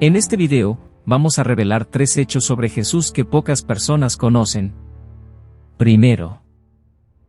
En este video, vamos a revelar 3 hechos sobre Jesús que pocas personas conocen. Primero,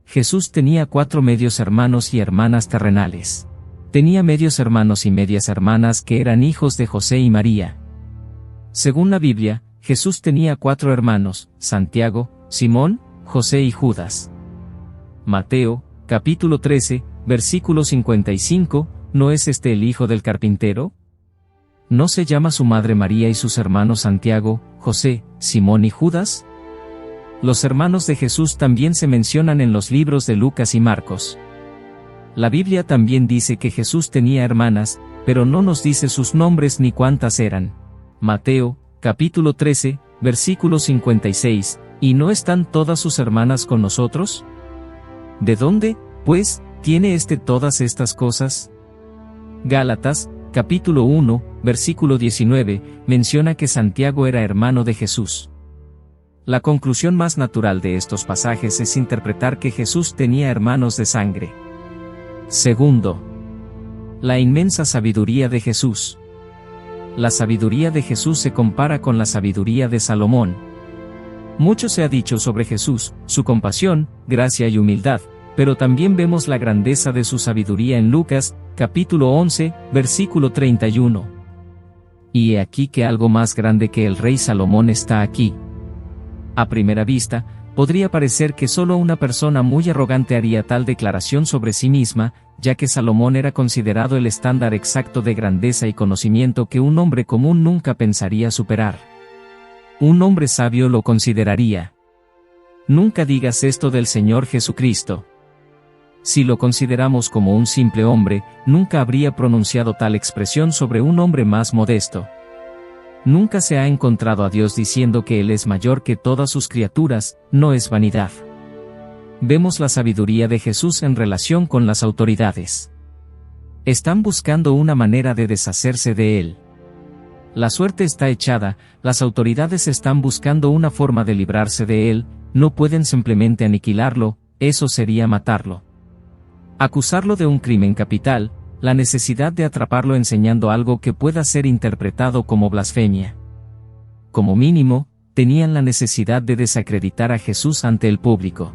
Jesús tenía 4 medios hermanos y hermanas terrenales. Tenía medios hermanos y medias hermanas que eran hijos de José y María. Según la Biblia, Jesús tenía 4 hermanos: Santiago, Simón, José y Judas. Mateo, capítulo 13, versículo 55, ¿no es este el hijo del carpintero? ¿No se llama su madre María y sus hermanos Santiago, José, Simón y Judas? Los hermanos de Jesús también se mencionan en los libros de Lucas y Marcos. La Biblia también dice que Jesús tenía hermanas, pero no nos dice sus nombres ni cuántas eran. Mateo, capítulo 13, versículo 56, ¿y no están todas sus hermanas con nosotros? ¿De dónde, pues, tiene todas estas cosas? Gálatas, capítulo 1, versículo 19, menciona que Santiago era hermano de Jesús. La conclusión más natural de estos pasajes es interpretar que Jesús tenía hermanos de sangre. Segundo, la inmensa sabiduría de Jesús. La sabiduría de Jesús se compara con la sabiduría de Salomón. Mucho se ha dicho sobre Jesús, su compasión, gracia y humildad, pero también vemos la grandeza de su sabiduría en Lucas, capítulo 11, versículo 31. Y he aquí que algo más grande que el rey Salomón está aquí. A primera vista, podría parecer que solo una persona muy arrogante haría tal declaración sobre sí misma, ya que Salomón era considerado el estándar exacto de grandeza y conocimiento que un hombre común nunca pensaría superar. Un hombre sabio lo consideraría. Nunca digas esto del Señor Jesucristo. Si lo consideramos como un simple hombre, nunca habría pronunciado tal expresión sobre un hombre más modesto. Nunca se ha encontrado a Dios diciendo que Él es mayor que todas sus criaturas, no es vanidad. Vemos la sabiduría de Jesús en relación con las autoridades. Están buscando una manera de deshacerse de Él. La suerte está echada, las autoridades están buscando una forma de librarse de Él, no pueden simplemente aniquilarlo, eso sería matarlo. Acusarlo de un crimen capital, la necesidad de atraparlo enseñando algo que pueda ser interpretado como blasfemia. Como mínimo, tenían la necesidad de desacreditar a Jesús ante el público.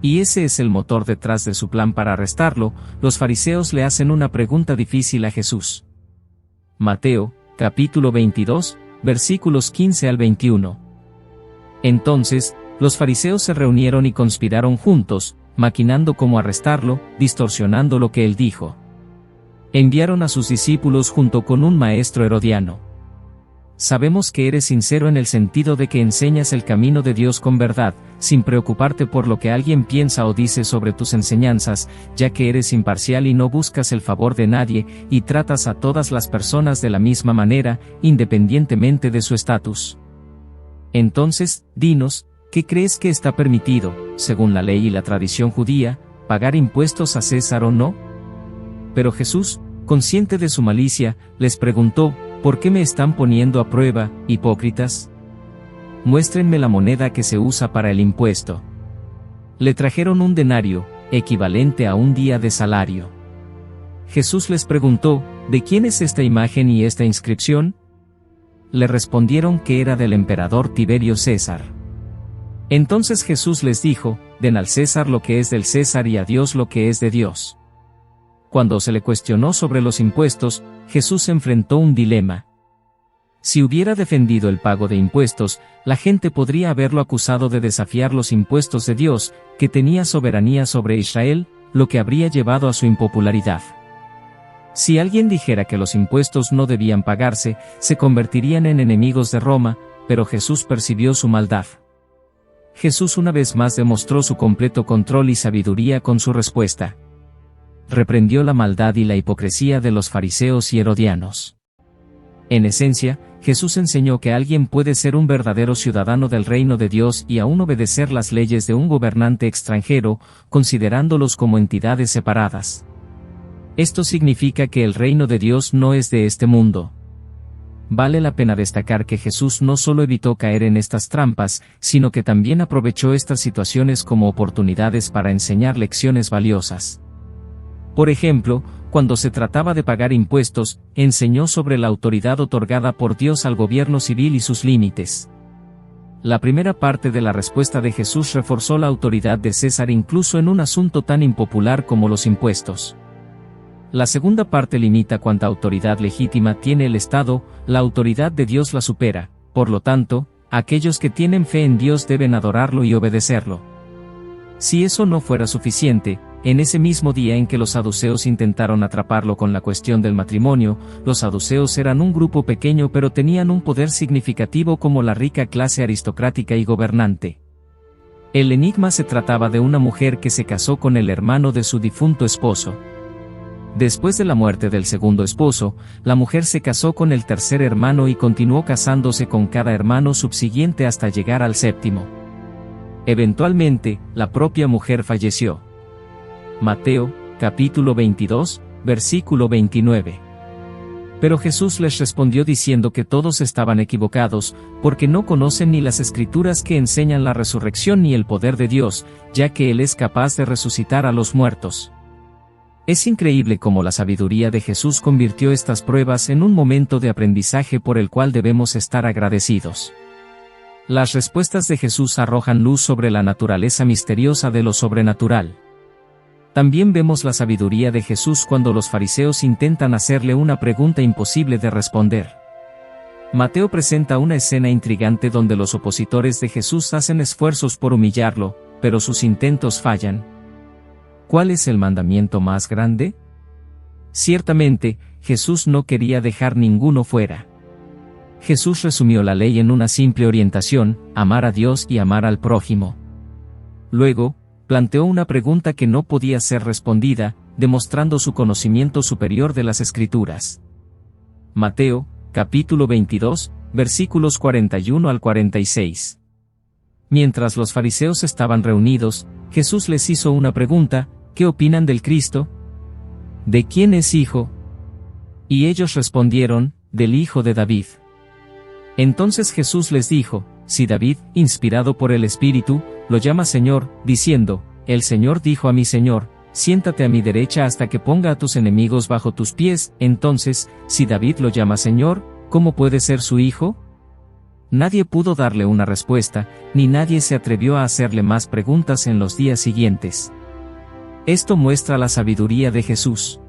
Y ese es el motor detrás de su plan para arrestarlo. Los fariseos le hacen una pregunta difícil a Jesús. Mateo, capítulo 22, versículos 15 al 21. Entonces, los fariseos se reunieron y conspiraron juntos, maquinando cómo arrestarlo, distorsionando lo que él dijo. Enviaron a sus discípulos junto con un maestro herodiano. Sabemos que eres sincero en el sentido de que enseñas el camino de Dios con verdad, sin preocuparte por lo que alguien piensa o dice sobre tus enseñanzas, ya que eres imparcial y no buscas el favor de nadie, y tratas a todas las personas de la misma manera, independientemente de su estatus. Entonces, dinos, ¿qué crees que está permitido, según la ley y la tradición judía, pagar impuestos a César o no? Pero Jesús, consciente de su malicia, les preguntó, ¿por qué me están poniendo a prueba, hipócritas? Muéstrenme la moneda que se usa para el impuesto. Le trajeron un denario, equivalente a un día de salario. Jesús les preguntó, ¿de quién es esta imagen y esta inscripción? Le respondieron que era del emperador Tiberio César. Entonces Jesús les dijo, den al César lo que es del César y a Dios lo que es de Dios. Cuando se le cuestionó sobre los impuestos, Jesús enfrentó un dilema. Si hubiera defendido el pago de impuestos, la gente podría haberlo acusado de desafiar los impuestos de Dios, que tenía soberanía sobre Israel, lo que habría llevado a su impopularidad. Si alguien dijera que los impuestos no debían pagarse, se convertirían en enemigos de Roma, pero Jesús percibió su maldad. Jesús una vez más demostró su completo control y sabiduría con su respuesta. Reprendió la maldad y la hipocresía de los fariseos y herodianos. En esencia, Jesús enseñó que alguien puede ser un verdadero ciudadano del reino de Dios y aún obedecer las leyes de un gobernante extranjero, considerándolos como entidades separadas. Esto significa que el reino de Dios no es de este mundo. Vale la pena destacar que Jesús no solo evitó caer en estas trampas, sino que también aprovechó estas situaciones como oportunidades para enseñar lecciones valiosas. Por ejemplo, cuando se trataba de pagar impuestos, enseñó sobre la autoridad otorgada por Dios al gobierno civil y sus límites. La primera parte de la respuesta de Jesús reforzó la autoridad de César incluso en un asunto tan impopular como los impuestos. La segunda parte limita cuánta autoridad legítima tiene el Estado, la autoridad de Dios la supera, por lo tanto, aquellos que tienen fe en Dios deben adorarlo y obedecerlo. Si eso no fuera suficiente, en ese mismo día en que los saduceos intentaron atraparlo con la cuestión del matrimonio, los saduceos eran un grupo pequeño pero tenían un poder significativo como la rica clase aristocrática y gobernante. El enigma se trataba de una mujer que se casó con el hermano de su difunto esposo. Después de la muerte del segundo esposo, la mujer se casó con el tercer hermano y continuó casándose con cada hermano subsiguiente hasta llegar al séptimo. Eventualmente, la propia mujer falleció. Mateo, capítulo 22, versículo 29. Pero Jesús les respondió diciendo que todos estaban equivocados, porque no conocen ni las Escrituras que enseñan la resurrección ni el poder de Dios, ya que Él es capaz de resucitar a los muertos. Es increíble cómo la sabiduría de Jesús convirtió estas pruebas en un momento de aprendizaje por el cual debemos estar agradecidos. Las respuestas de Jesús arrojan luz sobre la naturaleza misteriosa de lo sobrenatural. También vemos la sabiduría de Jesús cuando los fariseos intentan hacerle una pregunta imposible de responder. Mateo presenta una escena intrigante donde los opositores de Jesús hacen esfuerzos por humillarlo, pero sus intentos fallan. ¿Cuál es el mandamiento más grande? Ciertamente, Jesús no quería dejar ninguno fuera. Jesús resumió la ley en una simple orientación: amar a Dios y amar al prójimo. Luego, planteó una pregunta que no podía ser respondida, demostrando su conocimiento superior de las Escrituras. Mateo, capítulo 22, versículos 41 al 46. Mientras los fariseos estaban reunidos, Jesús les hizo una pregunta: ¿qué opinan del Cristo? ¿De quién es hijo? Y ellos respondieron: del hijo de David. Entonces Jesús les dijo: si David, inspirado por el Espíritu, lo llama Señor, diciendo: el Señor dijo a mi Señor, siéntate a mi derecha hasta que ponga a tus enemigos bajo tus pies, entonces, si David lo llama Señor, ¿cómo puede ser su hijo? Nadie pudo darle una respuesta, ni nadie se atrevió a hacerle más preguntas en los días siguientes. Esto muestra la sabiduría de Jesús.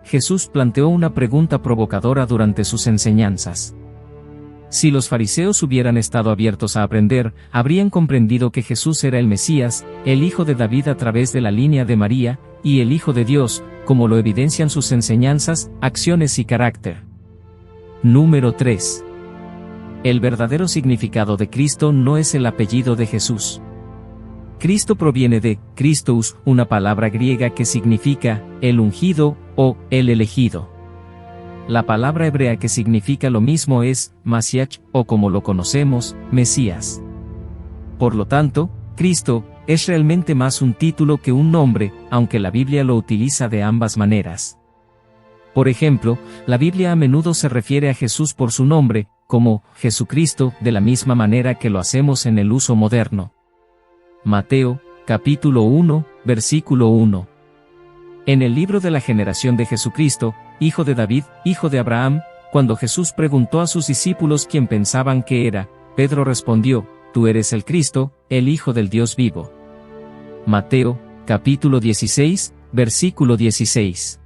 Jesús planteó una pregunta provocadora durante sus enseñanzas. Si los fariseos hubieran estado abiertos a aprender, habrían comprendido que Jesús era el Mesías, el hijo de David a través de la línea de María, y el Hijo de Dios, como lo evidencian sus enseñanzas, acciones y carácter. Número 3. El verdadero significado de Cristo no es el apellido de Jesús. Cristo proviene de Christos, una palabra griega que significa el ungido o el elegido. La palabra hebrea que significa lo mismo es Mashiach, o como lo conocemos, Mesías. Por lo tanto, Cristo es realmente más un título que un nombre, aunque la Biblia lo utiliza de ambas maneras. Por ejemplo, la Biblia a menudo se refiere a Jesús por su nombre, como Jesucristo, de la misma manera que lo hacemos en el uso moderno. Mateo, capítulo 1, versículo 1. En el libro de la generación de Jesucristo, hijo de David, hijo de Abraham, cuando Jesús preguntó a sus discípulos quién pensaban que era, Pedro respondió: tú eres el Cristo, el Hijo del Dios vivo. Mateo, capítulo 16, versículo 16.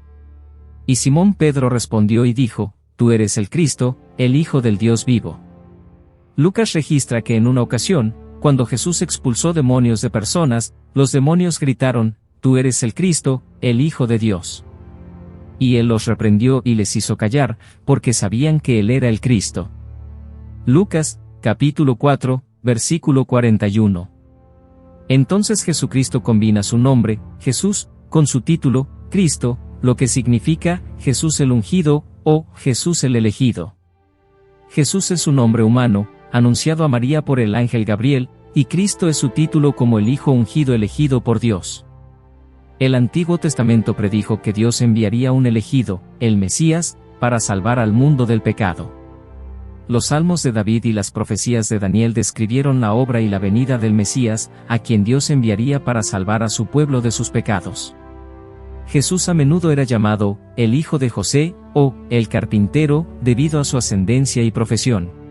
Y Simón Pedro respondió y dijo: tú eres el Cristo, el Hijo del Dios vivo. Lucas registra que en una ocasión, cuando Jesús expulsó demonios de personas, los demonios gritaron: tú eres el Cristo, el Hijo de Dios. Y él los reprendió y les hizo callar, porque sabían que él era el Cristo. Lucas, capítulo 4, versículo 41. Entonces Jesucristo combina su nombre, Jesús, con su título, Cristo, lo que significa Jesús el ungido, o Jesús el elegido. Jesús es su nombre humano, anunciado a María por el ángel Gabriel, y Cristo es su título como el Hijo ungido elegido por Dios. El Antiguo Testamento predijo que Dios enviaría un elegido, el Mesías, para salvar al mundo del pecado. Los salmos de David y las profecías de Daniel describieron la obra y la venida del Mesías, a quien Dios enviaría para salvar a su pueblo de sus pecados. Jesús a menudo era llamado, el hijo de José, o, el carpintero, debido a su ascendencia y profesión.